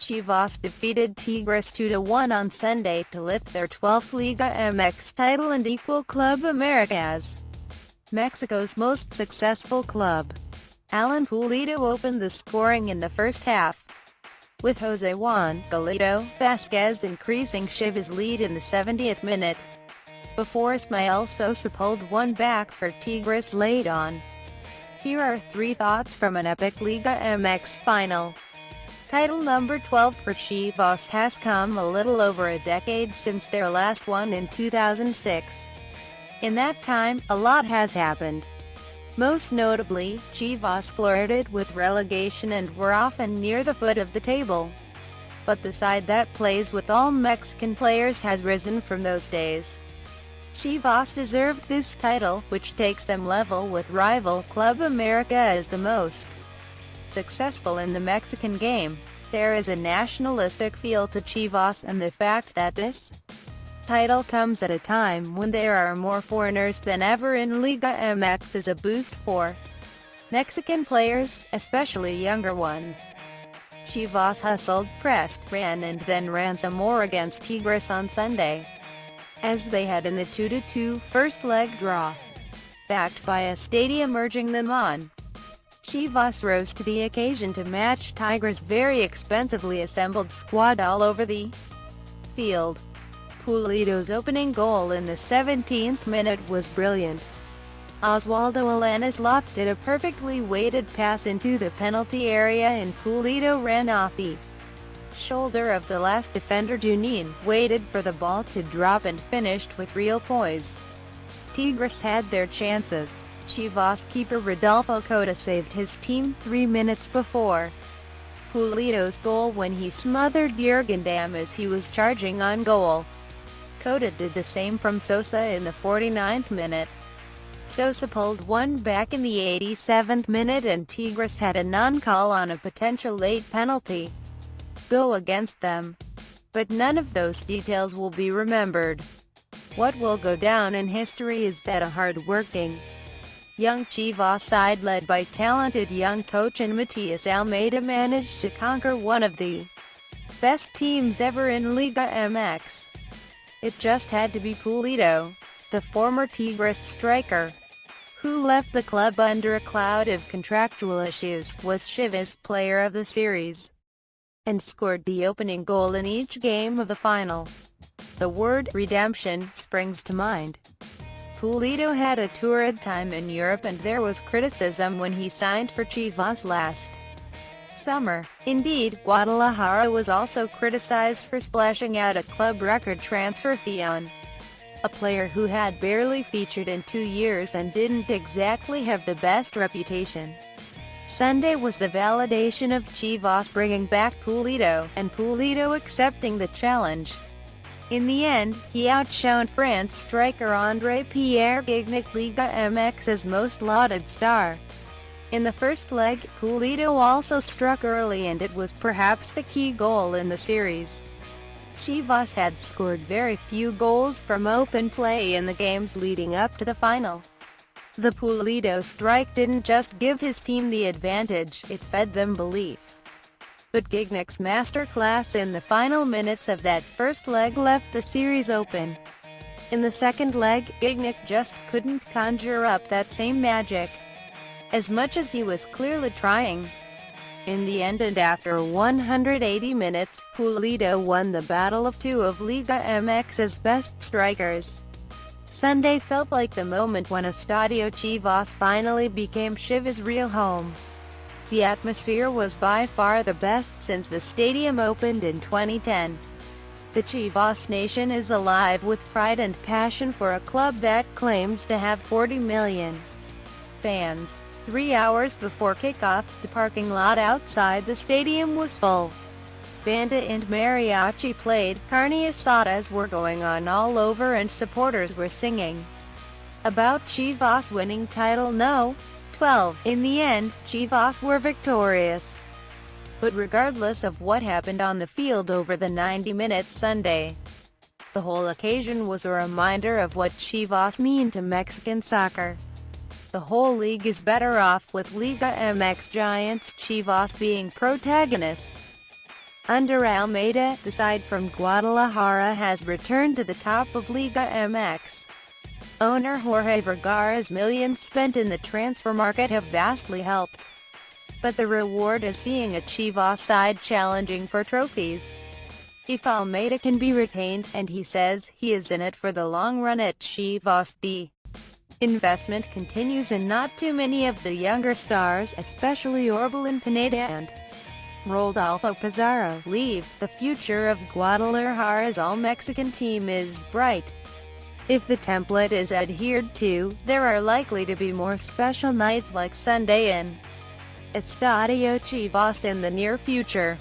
Chivas defeated Tigres 2-1 on Sunday to lift their 12th Liga MX title and equal Club America's, Mexico's most successful club. Alan Pulido opened the scoring in the first half, with Jose Juan Galito Vasquez increasing Chivas' lead in the 70th minute, before Ismael Sosa pulled one back for Tigres late on. Here are 3 thoughts from an epic Liga MX final. Title number 12 for Chivas has come a little over a decade since their last one in 2006. In that time, a lot has happened. Most notably, Chivas flirted with relegation and were often near the foot of the table. But the side that plays with all Mexican players has risen from those days. Chivas deserved this title, which takes them level with rival Club America as the most successful in the Mexican game. There is a nationalistic feel to Chivas, and the fact that this title comes at a time when there are more foreigners than ever in Liga MX is a boost for Mexican players, especially younger ones. Chivas hustled, pressed, ran and then ran some more against Tigres on Sunday, as they had in the 2-2 first leg draw, backed by a stadium urging them on. Chivas rose to the occasion to match Tigres' very expensively assembled squad all over the field. Pulido's opening goal in the 17th minute was brilliant. Oswaldo Alanis lofted a perfectly weighted pass into the penalty area and Pulido ran off the shoulder of the last defender Junin, waited for the ball to drop and finished with real poise. Tigres had their chances. Chivas keeper Rodolfo Cota saved his team 3 minutes before Pulido's goal when he smothered Jurgen Damm as he was charging on goal. Cota did the same from Sosa in the 49th minute. Sosa pulled one back in the 87th minute and Tigres had a non-call on a potential late penalty go against them. But none of those details will be remembered. What will go down in history is that a hard-working young Chivas side led by talented young coach and Matias Almeida managed to conquer one of the best teams ever in Liga MX. It just had to be Pulido, the former Tigres striker, who left the club under a cloud of contractual issues, was Chivas Player of the Series, and scored the opening goal in each game of the final. The word redemption springs to mind. Pulido had a torrid time in Europe and there was criticism when he signed for Chivas last summer. Indeed, Guadalajara was also criticized for splashing out a club record transfer fee on a player who had barely featured in 2 years and didn't exactly have the best reputation. Sunday was the validation of Chivas bringing back Pulido, and Pulido accepting the challenge. In the end, he outshone France striker André Pierre Gignac, Liga MX's most lauded star. In the first leg, Pulido also struck early and it was perhaps the key goal in the series. Chivas had scored very few goals from open play in the games leading up to the final. The Pulido strike didn't just give his team the advantage, it fed them belief. But Gignac's masterclass in the final minutes of that first leg left the series open. In the second leg, Gignac just couldn't conjure up that same magic, as much as he was clearly trying. In the end and after 180 minutes, Pulido won the battle of 2 of Liga MX's best strikers. Sunday felt like the moment when Estadio Chivas finally became Chivas' real home. The atmosphere was by far the best since the stadium opened in 2010. The Chivas Nation is alive with pride and passion for a club that claims to have 40 million fans. 3 hours before kickoff, the parking lot outside the stadium was full. Banda and mariachi played, carne asadas were going on all over and supporters were singing about Chivas winning title No. 12. In the end, Chivas were victorious. But regardless of what happened on the field over the 90 minutes Sunday, the whole occasion was a reminder of what Chivas mean to Mexican soccer. The whole league is better off with Liga MX giants Chivas being protagonists. Under Almeida, the side from Guadalajara has returned to the top of Liga MX. Owner Jorge Vergara's millions spent in the transfer market have vastly helped. But the reward is seeing a Chivas side challenging for trophies. If Almeida can be retained, and he says he is in it for the long run at Chivas, the investment continues and not too many of the younger stars, especially Orbelin Pineda and Rodolfo Pizarro, leave. The future of Guadalajara's all-Mexican team is bright. If the template is adhered to, there are likely to be more special nights like Sunday in Estadio Chivas in the near future.